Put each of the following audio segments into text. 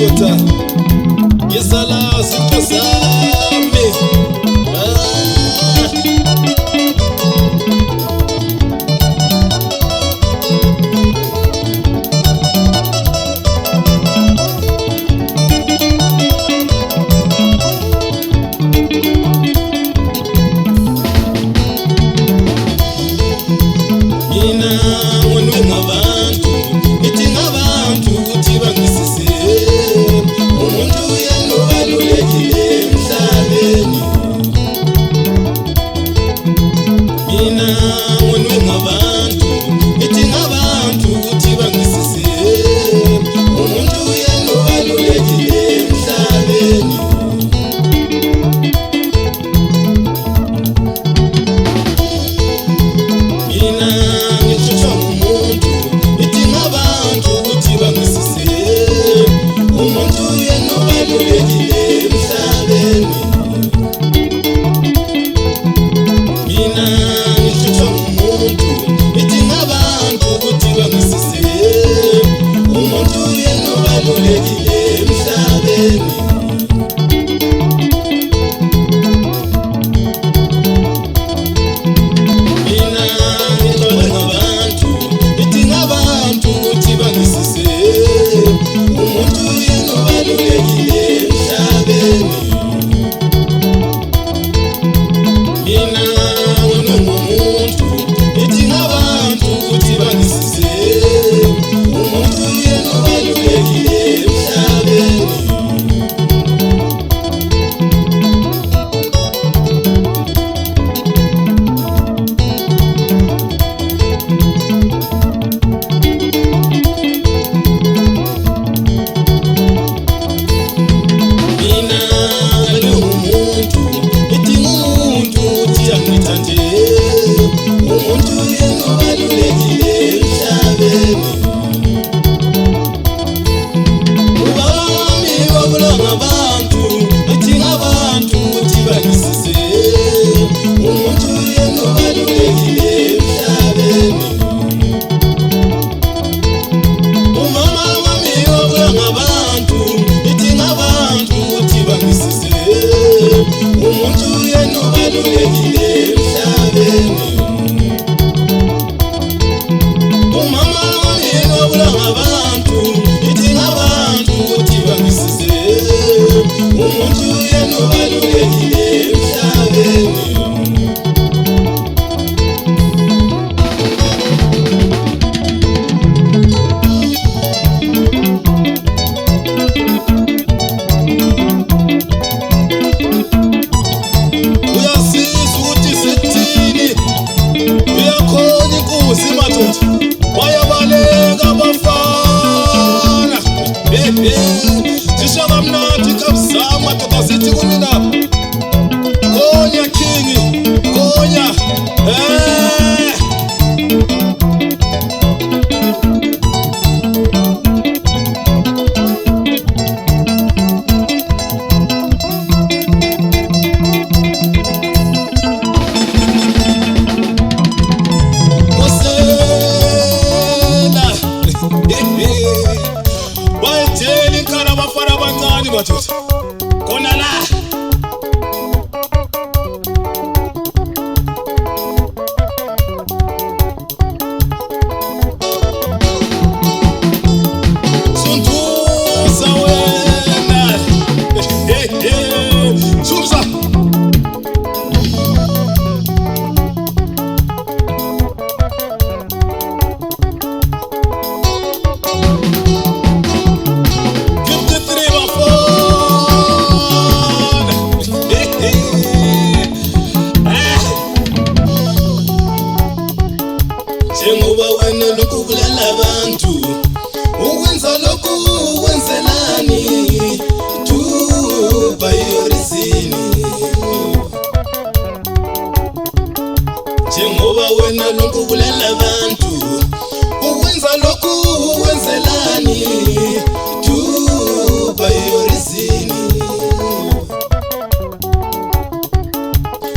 madoda ngisala sipho sami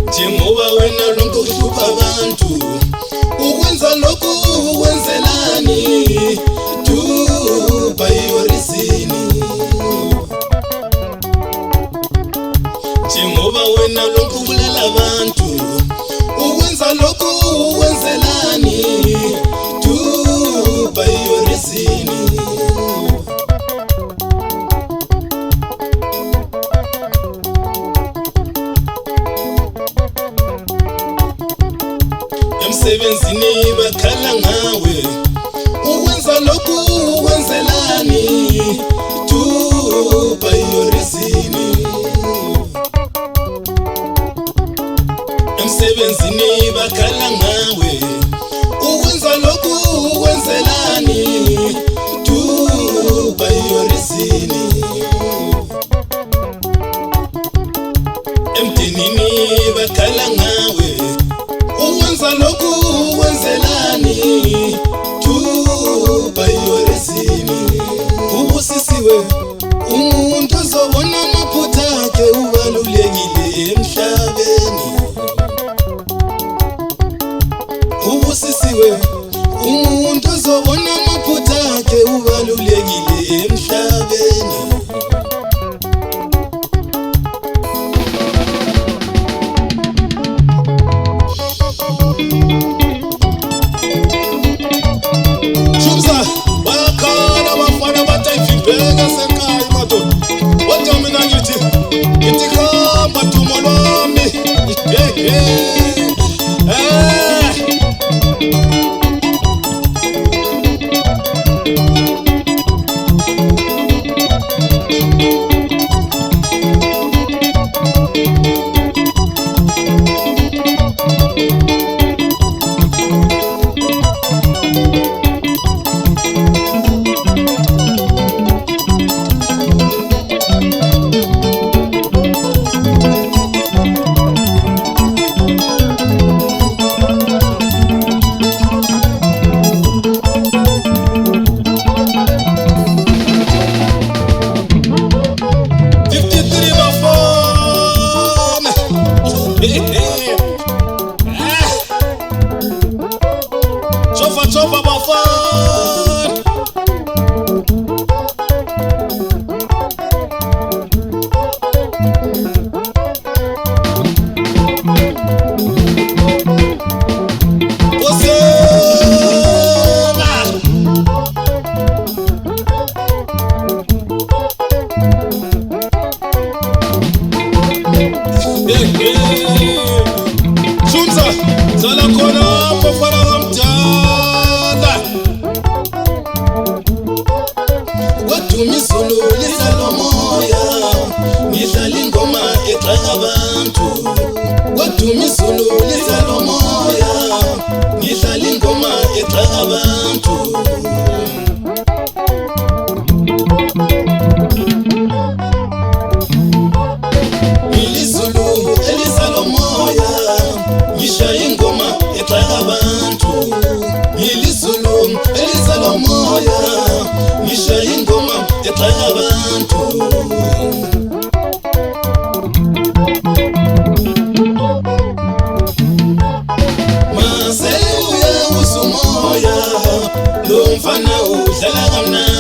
Njengoba wena lonke uhlupha abantu ukwenza lokhu ukwenzelani to by your reason emsebenzini bakhala ngawe ukwenza lokhu ukwenzelani to by your reason emsebenzini bakhala ngawe ukwenza lokhu ukwenzelani to by your reason emndenini bakhala ngawe ukwenza lokhu ukwenzelani to by your reason ubusisiwe umuntu ozobona amaphutha akhe ubalulekile emhlabeni ubusisiwe umuntu ozobona amaphutha akhe ubalulekile emhlabeni Shumza bakhala abafana batayifibheka sekhaya madoda kodwa mina ngithi hamba dumo lwami Chofa bafana Shumza zala khona bafana ngamdala Wadumizulu lisalomoya ngidlala ingoma egxeka abantu Wadumizulu lisalomoya ngidlala ingoma egxeka abantu Ngilizulu elisalomoya ngishaya ingoma egxeka abantu Ngilizulu elisalomoya ngishaya ingoma egxeka abantu Mase uya usumoya lo mfana udlala kamnandi